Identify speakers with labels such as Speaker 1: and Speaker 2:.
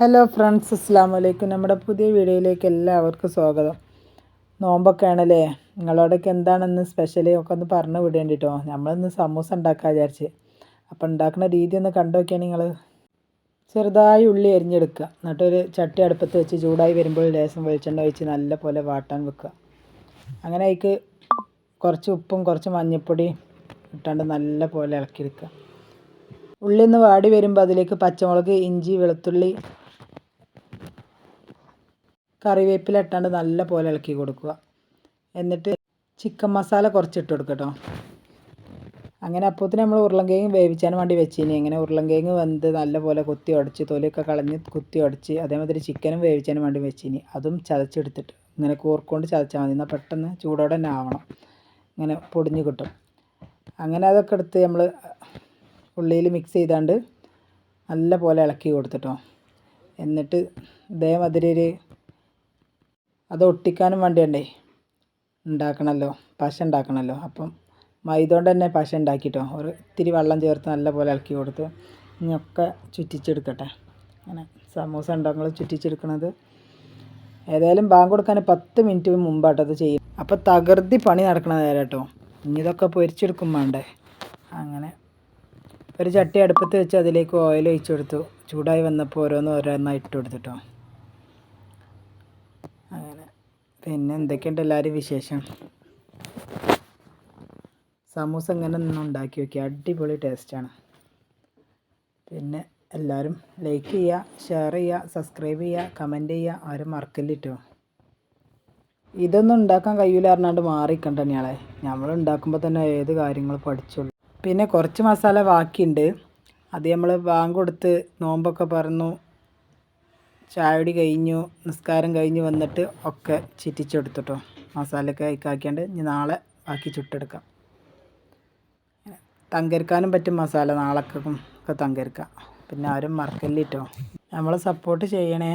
Speaker 1: Hello friends, അസ്സലാമു അലൈക്കും. നമ്മുടെ പുതിയ വീഡിയോയിലേക്ക് എല്ലാവർക്കും സ്വാഗതം. നോമ്പൊക്കെ ആണല്ലേ, നിങ്ങളോടൊക്കെ എന്താണെന്ന് സ്പെഷ്യലി ഒക്കെ ഒന്ന് പറഞ്ഞു വിടേണ്ടി കേട്ടോ. നമ്മളിന്ന് സമൂസ ഉണ്ടാക്കാൻ വിചാരിച്ച്. അപ്പോൾ ഉണ്ടാക്കുന്ന രീതി ഒന്ന് കണ്ടു നോക്കിയാൽ നിങ്ങൾ. ചെറുതായി ഉള്ളി അരിഞ്ഞെടുക്കുക, എന്നിട്ടൊരു ചട്ടി അടുപ്പത്ത് വെച്ച് ചൂടായി വരുമ്പോൾ ലേശം വെളിച്ചെണ്ണ ഒഴിച്ച് നല്ല പോലെ വാട്ടാൻ വെക്കുക. അങ്ങനെ അതിക്ക് കുറച്ച് ഉപ്പും കുറച്ച് മഞ്ഞൾപ്പൊടി ഇട്ടാണ്ട് നല്ല പോലെ ഇളക്കിയെടുക്കുക. ഉള്ളി ഒന്ന് വാടി വരുമ്പോൾ അതിലേക്ക് പച്ചമുളക്, ഇഞ്ചി, വെളുത്തുള്ളി, കറിവേപ്പില ഇട്ടാണ്ട് നല്ല പോലെ ഇളക്കി കൊടുക്കുക. എന്നിട്ട് ചിക്കൻ മസാല കുറച്ചിട്ട് കൊടുക്കുക കേട്ടോ. അങ്ങനെ അപ്പോഴത്തേന് നമ്മൾ ഉരുളൻകിഴങ്ങ് വേവിച്ചാൻ വേണ്ടി വെച്ചിനി. അങ്ങനെ ഉരുളൻകിഴങ്ങ് വെന്ത് നല്ല പോലെ കുത്തി ഉടച്ച് തൊലിയൊക്കെ കളഞ്ഞ് കുത്തി ഉടച്ച്, അതേമാതിരി ചിക്കനും വേവിച്ചാൻ വേണ്ടി വെച്ചിനി. അതും ചതച്ചെടുത്തിട്ട് ഇങ്ങനെ കൂർക്കൊണ്ട് ചതച്ചാൽ മതി, എന്നാൽ പെട്ടെന്ന് ചൂടോടെ തന്നെ ആവണം, ഇങ്ങനെ പൊടിഞ്ഞ് കിട്ടും. അങ്ങനെ അതൊക്കെ എടുത്ത് നമ്മൾ ഉള്ളിയിൽ മിക്സ് ചെയ്താണ്ട് നല്ല പോലെ ഇളക്കി കൊടുത്തിട്ടോ. എന്നിട്ട് ഇതേമാതിരി അത് ഒട്ടിക്കാനും വേണ്ടിയണ്ടേ ഉണ്ടാക്കണമല്ലോ, പശ ഉണ്ടാക്കണമല്ലോ. അപ്പം മൈദ കൊണ്ട് തന്നെ പശ ഉണ്ടാക്കിയിട്ടോ. ഒരു ഇത്തിരി വെള്ളം ചേർത്ത് നല്ല പോലെ ഇളക്കി കൊടുത്ത് ഇനിയൊക്കെ ചുറ്റിച്ചെടുക്കട്ടെ. അങ്ങനെ സമൂസ ഉണ്ടാക്കുന്നത് ചുറ്റിച്ചെടുക്കണത് ഏതായാലും ബാങ്ക് കൊടുക്കാൻ 10 മിനിറ്റ് മുമ്പാട്ടത് ചെയ്യും. അപ്പോൾ തകർത്തി പണി നടക്കണ നേരം കേട്ടോ. ഇനി ഇതൊക്കെ പൊരിച്ചെടുക്കും വേണ്ടേ. അങ്ങനെ ഒരു ചട്ടി അടുപ്പത്ത് വെച്ച് അതിലേക്ക് ഓയിൽ ഒഴിച്ചു കൊടുത്തു. ചൂടായി വന്നപ്പോൾ ഓരോന്നായി ഇട്ട് കൊടുത്തിട്ടോ. അങ്ങനെ പിന്നെ എന്തൊക്കെയുണ്ട് എല്ലാവരും വിശേഷം? സമൂസ ഇങ്ങനെ ഒന്ന് ഉണ്ടാക്കി നോക്കി, അടിപൊളി ടേസ്റ്റാണ്. പിന്നെ എല്ലാവരും ലൈക്ക് ചെയ്യുക, ഷെയർ ചെയ്യുക, സബ്സ്ക്രൈബ് ചെയ്യുക, കമൻറ്റ് ചെയ്യുക, ആരും മറക്കല്ലിട്ടോ. ഇതൊന്നും ഉണ്ടാക്കാൻ കഴിയില്ല പറഞ്ഞാണ്ട് മാറിക്കണ്ട തന്നെയാളെ. നമ്മൾ ഉണ്ടാക്കുമ്പോൾ തന്നെ ഏത് കാര്യങ്ങൾ പഠിച്ചുള്ളൂ. പിന്നെ കുറച്ച് മസാല ബാക്കിയുണ്ട്, അത് നമ്മൾ ബാങ്ക് കൊടുത്ത് നോമ്പൊക്കെ പറഞ്ഞു ചായടി കഴിഞ്ഞു, നിസ്കാരം കഴിഞ്ഞ് വന്നിട്ട് ഒക്കെ ചിറ്റിച്ചെടുത്തിട്ടോ. മസാലയൊക്കെ അയക്കാക്കിയാണ്ട് ഇനി നാളെ ബാക്കി ചുട്ടെടുക്കാം. തങ്കരിക്കാനും പറ്റും മസാല, നാളേക്കും ഒക്കെ തങ്കരിക്കാം. പിന്നെ ആരും മറക്കല്ലിട്ടോ. നമ്മളെ സപ്പോർട്ട് ചെയ്യണേ.